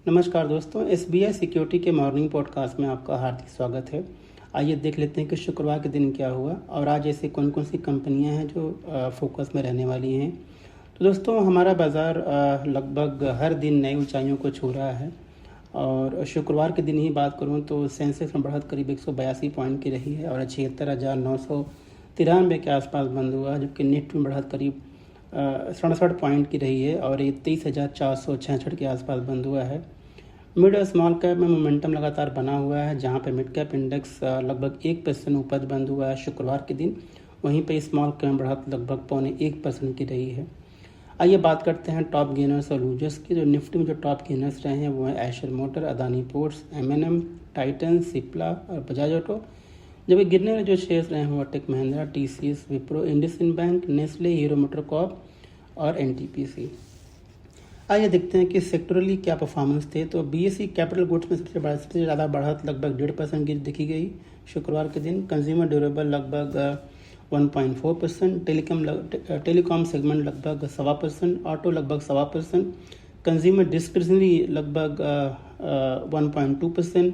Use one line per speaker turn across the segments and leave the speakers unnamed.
नमस्कार दोस्तों, SBI security के मॉर्निंग पॉडकास्ट में आपका हार्दिक स्वागत है। आइए देख लेते हैं कि शुक्रवार के दिन क्या हुआ और आज ऐसी कौन कौन सी कंपनियां हैं जो फोकस में रहने वाली हैं। तो दोस्तों, हमारा बाज़ार लगभग हर दिन नई ऊंचाइयों को छू रहा है और शुक्रवार के दिन ही बात करूं तो सेंसेक्स में बढ़त करीब 182 पॉइंट की रही है और 76,993 के आसपास बंद हुआ, जबकि निफ्टी में बढ़त करीब 67 पॉइंट की रही है और ये 23,466 के आसपास बंद हुआ है। मिड और स्मॉल कैप में मोमेंटम लगातार बना हुआ है, जहां पे मिड कैप इंडेक्स लगभग 1% ऊपर बंद हुआ है शुक्रवार के दिन। वहीं पे स्मॉल कैप बढ़त लगभग 0.25% की रही है। आइए बात करते हैं टॉप गेनर्स और लूजर्स की। जो निफ्टी में जो टॉप गेनर्स रहे हैं वो हैं Eicher motor, Adani ports, MNM, Titan, Cipla और बजाज ऑटो। जबकि गिरने वाले जो शेयर्स रहे हैं वो Tech Mahindra, TCS, Wipro, IndusInd bank, Nestle, Hero MotoCorp और एनटीपीसी। आइए देखते हैं कि सेक्टरली क्या परफॉर्मेंस थे। तो बीएसई कैपिटल गुड्स में सबसे ज़्यादा बढ़त लगभग 1.5% की दिखी गई शुक्रवार के दिन। कंज्यूमर ड्यूरेबल लगभग 1.4%, टेलीकॉम सेगमेंट लगभग 1.25%, ऑटो लगभग 1.25%, कंज्यूमर डिस्क्रिशनरी लगभग 1.2%,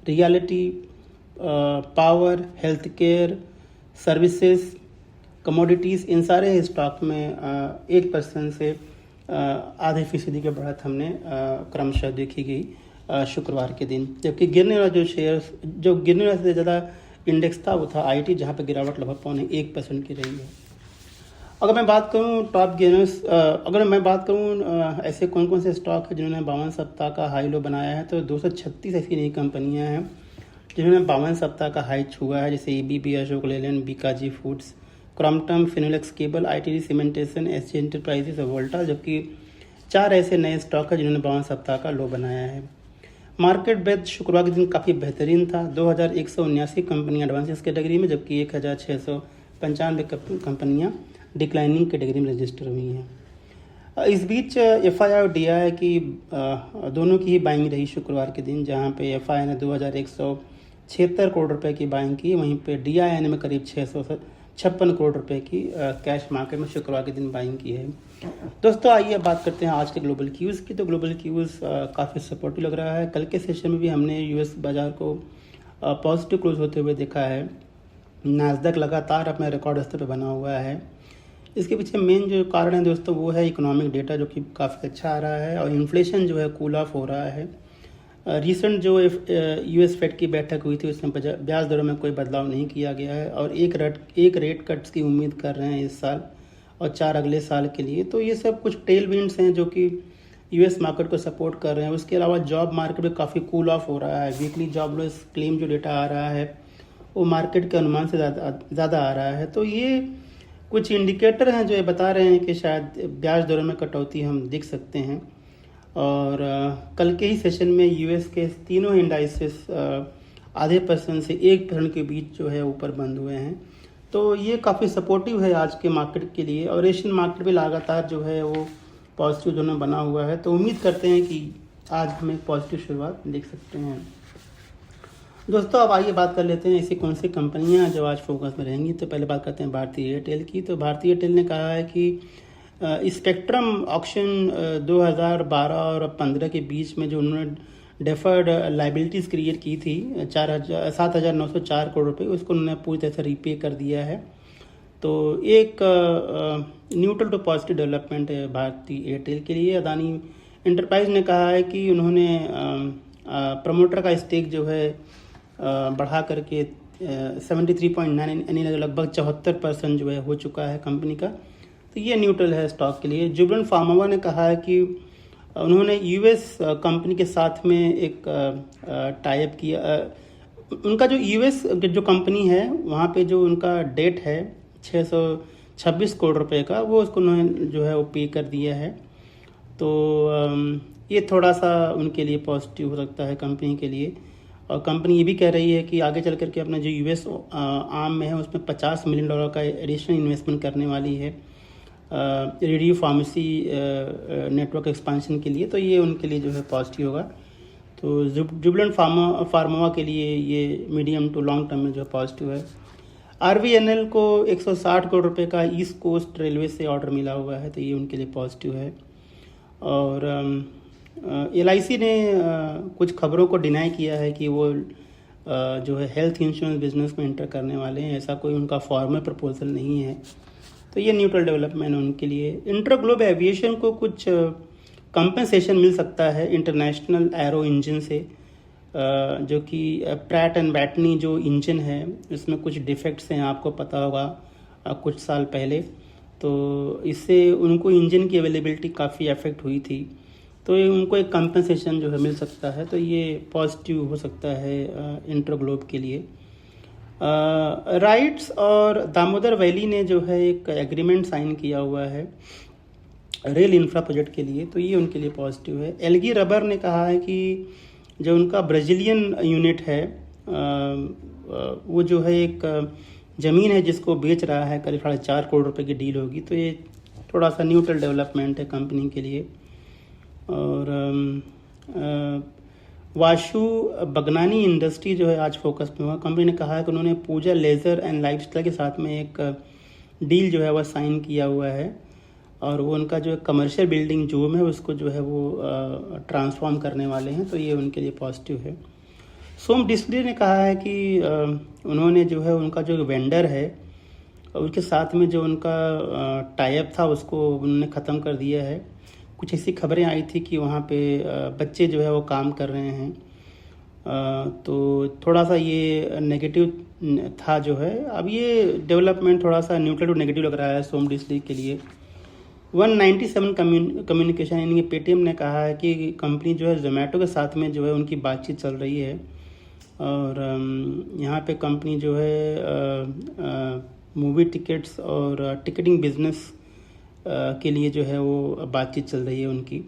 realty, power, health care, services, commodities, इन सारे स्टॉक में 1% से आधे फीसदी की बढ़त हमने क्रमशः देखी गई शुक्रवार के दिन। जबकि गिरने वाला गिरने वाला से ज़्यादा इंडेक्स था वो था आईटी, जहाँ पर गिरावट लगभग 0.1% की रही है। अगर मैं बात करूँ टॉप गेनर्स, अगर मैं बात करूँ ऐसे कौन कौन से स्टॉक है जिन्होंने 52 सप्ताह का हाई लो बनाया है, तो 236 ऐसी नई कंपनियाँ हैं जिन्होंने 52 सप्ताह का हाई छुआ है, जैसे ABB, Ashok Leyland, Bikaji foods, Crompton, Finolex cable, ITD cementation, SG enterprises और वोल्टा। जबकि 4 ऐसे नए स्टॉक है जिन्होंने 52 सप्ताह का लो बनाया है। मार्केट ब्रेथ शुक्रवार के दिन काफ़ी बेहतरीन था। 2179 कंपनियां एडवांसेस कैटेगरी में, जबकि 1695 कंपनियां डिक्लाइनिंग कैटेगरी में रजिस्टर हुई हैं। इस बीच एफआईआई और डीआई की दोनों की ही बाइंग रही शुक्रवार के दिन, जहां पे एफआईआई ने 2176 करोड़ रुपए की बाइंग की, वहीं पे डीआई ने करीब 656 करोड़ रुपए की कैश मार्केट में शुक्रवार के दिन बाइंग की है। दोस्तों, आइए बात करते हैं आज के ग्लोबल क्यूज़ की। तो ग्लोबल क्यूज़ काफ़ी सपोर्टिव लग रहा है। कल के सेशन में भी हमने यूएस बाजार को पॉजिटिव क्लोज होते हुए देखा है। नास्डैक लगातार अपने रिकॉर्ड स्तर पर बना हुआ है। इसके पीछे मेन जो कारण है दोस्तों वो है इकोनॉमिक डेटा, जो कि काफ़ी अच्छा आ रहा है और इन्फ्लेशन जो है कूल ऑफ हो रहा है। रिसेंट जो यूएस फेड की बैठक हुई थी उसमें ब्याज दरों में कोई बदलाव नहीं किया गया है और एक रेट कट्स की उम्मीद कर रहे हैं इस साल और 4 अगले साल के लिए। तो ये सब कुछ टेल विंड्स हैं जो कि यूएस मार्केट को सपोर्ट कर रहे हैं। उसके अलावा जॉब मार्केट में काफ़ी कूल ऑफ हो रहा है। वीकली जॉबलेस क्लेम जो डेटा आ रहा है वो मार्केट के अनुमान से ज़्यादा आ रहा है। तो ये कुछ इंडिकेटर हैं जो ये बता रहे हैं कि शायद ब्याज दरों में कटौती हम देख सकते हैं। और कल के ही सेशन में यूएस के तीनों इंडाइसेस आधे % से 1% के बीच जो है ऊपर बंद हुए हैं। तो ये काफ़ी सपोर्टिव है आज के मार्केट के लिए और एशियन मार्केट भी लगातार जो है वो पॉजिटिव जोन में बना हुआ है। तो उम्मीद करते हैं कि आज हम एक पॉजिटिव शुरुआत देख सकते हैं। दोस्तों, अब आइए बात कर लेते हैं ऐसी कौन सी कंपनियां जो आज फोकस में रहेंगी। तो पहले बात करते हैं भारतीय एयरटेल की। तो भारतीय एयरटेल ने कहा है कि स्पेक्ट्रम ऑक्शन 2012 और 15 के बीच में जो उन्होंने डेफर्ड लाइबिलिटीज़ क्रिएट की थी 7,904 करोड़ रुपए, उसको उन्होंने पूरी तरह से रीपे कर दिया है। तो एक न्यूट्रल टू पॉजिटिव डेवलपमेंट है भारतीय एयरटेल के लिए। अदानी एंटरप्राइज ने कहा है कि उन्होंने प्रमोटर का स्टेक जो है बढ़ा करके 73.9 यानी लगभग 74% जो है हो चुका है कंपनी का। तो ये न्यूट्रल है स्टॉक के लिए। जुबिलेंट फार्मावा ने कहा है कि उन्होंने यूएस कंपनी के साथ में एक टाई अप किया। उनका जो यूएस जो कंपनी है वहाँ पे जो उनका डेट है 626 करोड़ रुपए का, वो उसको उन्होंने जो है वो पे कर दिया है। तो ये थोड़ा सा उनके लिए पॉजिटिव हो सकता है कंपनी के लिए। और कंपनी ये भी कह रही है कि आगे चल करके अपना जो यूएस आर्म में है उसमें $50 मिलियन का एडिशनल इन्वेस्टमेंट करने वाली है रेडियो फार्मेसी नेटवर्क एक्सपांशन के लिए। तो ये उनके लिए जो है पॉजिटिव होगा। तो जुबिलेंट फार्मावा के लिए ये मीडियम टू लॉन्ग टर्म में जो है पॉजिटिव है। आरवीएनएल को 160 करोड़ रुपए का ईस्ट कोस्ट रेलवे से ऑर्डर मिला हुआ है, तो ये उनके लिए पॉजिटिव है। और LIC ने कुछ खबरों को डिनाई किया है कि वो जो है हेल्थ इंश्योरेंस बिजनेस में एंटर करने वाले हैं। ऐसा कोई उनका फॉर्मल प्रपोजल नहीं है, तो ये न्यूट्रल डेवलपमेंट है उनके लिए। इंटरग्लोब एविएशन को कुछ कंपनसेशन मिल सकता है इंटरनेशनल एरो इंजन से, जो कि प्रैट एंड बैटनी जो इंजन है इसमें कुछ डिफेक्ट्स हैं, आपको पता होगा कुछ साल पहले। तो इससे उनको इंजन की अवेलेबिलिटी काफ़ी अफेक्ट हुई थी, तो ये उनको एक कंपनसेशन जो है मिल सकता है, तो ये पॉजिटिव हो सकता है इंटरग्लोब के लिए। राइट्स और दामोदर वैली ने जो है एक एग्रीमेंट साइन किया हुआ है रेल इंफ्रा प्रोजेक्ट के लिए, तो ये उनके लिए पॉजिटिव है। एलगी रबर ने कहा है कि जो उनका ब्राज़ीलियन यूनिट है वो जो है एक ज़मीन है जिसको बेच रहा है, करीब 4.5 करोड़ रुपए की डील होगी, तो ये थोड़ा सा न्यूट्रल डेवलपमेंट है कंपनी के लिए। और वाशु बगनानी इंडस्ट्री जो है आज फोकस में हुआ। कंपनी ने कहा है कि उन्होंने पूजा लेज़र एंड लाइफस्टाइल के साथ में एक डील जो है वह साइन किया हुआ है, और वो उनका जो कमर्शियल बिल्डिंग जोम है उसको जो है वो ट्रांसफॉर्म करने वाले हैं, तो ये उनके लिए पॉजिटिव है। सोम डिस्टिलरी ने कहा है कि उन्होंने जो है उनका जो वेंडर है उसके साथ में जो उनका टाई-अप था उसको उन्होंने ख़त्म कर दिया है। कुछ ऐसी खबरें आई थी कि वहाँ पे बच्चे जो है वो काम कर रहे हैं, तो थोड़ा सा ये नेगेटिव था जो है। अब ये डेवलपमेंट थोड़ा सा न्यूट्रल टू नेगेटिव लग रहा है सोम डिस्टिलरी के लिए। 197 कम्युनिकेशन यानी कि पेटीएम ने कहा है कि कंपनी जो है जोमेटो के साथ में जो है उनकी बातचीत चल रही है, और यहाँ पे कंपनी जो है मूवी टिकट्स और टिकटिंग बिजनेस के लिए जो है वो बातचीत चल रही है उनकी,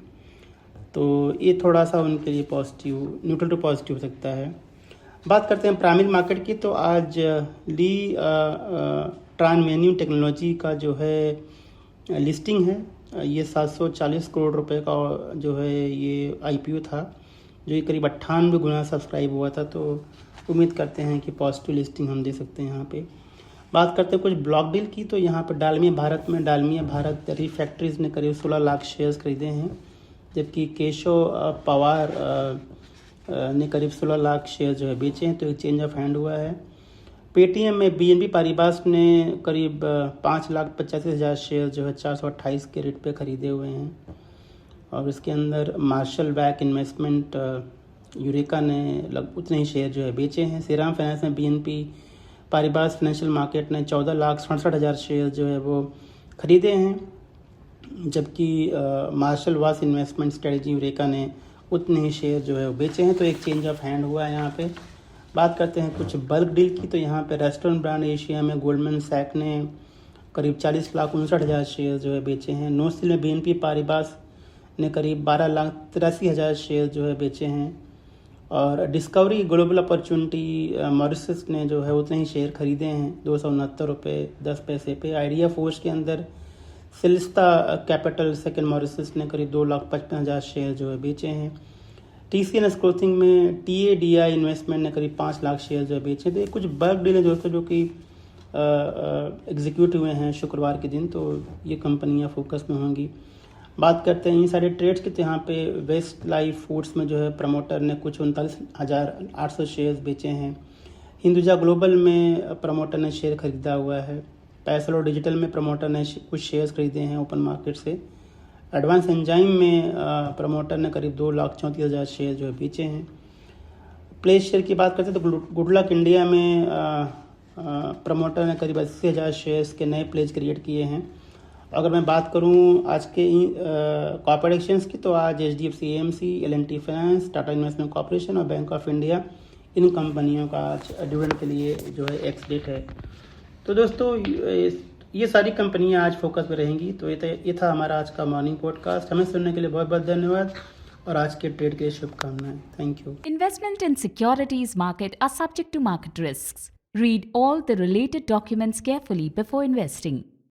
तो ये थोड़ा सा उनके लिए पॉजिटिव, न्यूट्रल टू पॉजिटिव हो सकता है। बात करते हैं प्राइमरी मार्केट की, तो आज ली ट्रांसमेन्यू टेक्नोलॉजी का जो है लिस्टिंग है। ये 740 करोड़ रुपए का जो है ये IPO था, जो ये करीब 98 गुना सब्सक्राइब हुआ था, तो उम्मीद करते हैं कि पॉजिटिव लिस्टिंग हम दे सकते हैं यहाँ पे। बात करते हैं कुछ ब्लॉक डील की, तो यहाँ पर डालमिया भारत में डालमिया भारत रिफैक्ट्रीज ने करीब 16 लाख शेयर्स खरीदे हैं, जबकि केशव पवार ने करीब 16 लाख शेयर जो है बेचे हैं, तो एक चेंज ऑफ हैंड हुआ है। पेटीएम में BNP पारिबास ने करीब 5,85,000 शेयर जो है 428 के रेट पे खरीदे हुए हैं, और इसके अंदर मार्शल वैक इन्वेस्टमेंट यूरेका ने उतने ही शेयर जो है बेचे हैं। श्रीराम फाइनेंस में BNP पारिबास फाइनेंशियल मार्केट ने 14,67,000 शेयर जो है वो खरीदे हैं, जबकि मार्शल वास इन्वेस्टमेंट स्ट्रेटजी यूरेका ने उतने ही शेयर जो है वो बेचे हैं, तो एक चेंज ऑफ हैंड हुआ है यहाँ पे। बात करते हैं कुछ बल्क डील की, तो यहाँ पे रेस्टोरेंट ब्रांड एशिया में गोल्डमैन सैक ने करीब 40,59,000 शेयर जो है बेचे हैं। नोस्टिल में BNP पारिबास ने करीब 12,83,000 शेयर जो है बेचे हैं, और डिस्कवरी ग्लोबल अपॉर्चुनिटी मॉरिशस ने जो है उतने ही शेयर खरीदे हैं 269 रुपये 10 पैसे पे। आइडिया फोर्स के अंदर सिलिस्ता कैपिटल सेकंड मॉरिशस ने करीब 2,55,000 शेयर जो है बेचे हैं। TCNS क्लोथिंग में TADI इन्वेस्टमेंट ने करीब 5 लाख शेयर जो है बेचे। तो ये कुछ बल्क डील है दोस्तों जो कि एग्जीक्यूट हुए हैं शुक्रवार के दिन, तो ये कंपनियां फोकस में होंगी। बात करते हैं इन सारे ट्रेड्स की, तो यहाँ पे वेस्ट लाइफ फूड्स में जो है प्रमोटर ने कुछ 39,800 शेयर्स बेचे हैं। हिंदुजा ग्लोबल में प्रमोटर ने शेयर खरीदा हुआ है। पैसलो डिजिटल में प्रमोटर ने कुछ शेयर्स खरीदे हैं ओपन मार्केट से। एडवांस एंजाइम में प्रमोटर ने करीब 2,34,000 शेयर जो है बेचे हैं। प्लेस शेयर की बात करते हैं तो गुड लक इंडिया में प्रमोटर ने करीब 80,000 शेयर्स के नए प्लेज क्रिएट किए हैं। अगर मैं बात करूं आज के कॉर्पोरेट एक्सचेंज की, तो आज HDFC AMC, L&T finance, Tata investment corporation और बैंक ऑफ इंडिया, इन कंपनियों का आज डिविडेंड के लिए जो है एक्स डेट है। तो दोस्तों ये सारी कंपनियां आज फोकस में रहेंगी। तो ये था हमारा आज का मॉर्निंग पॉडकास्ट। हमें सुनने के लिए बहुत बहुत धन्यवाद, और आज के ट्रेड के लिए शुभकामनाएं। Thank you.
Investment in securities market are subject to market risks. Read all the related documents carefully before investing.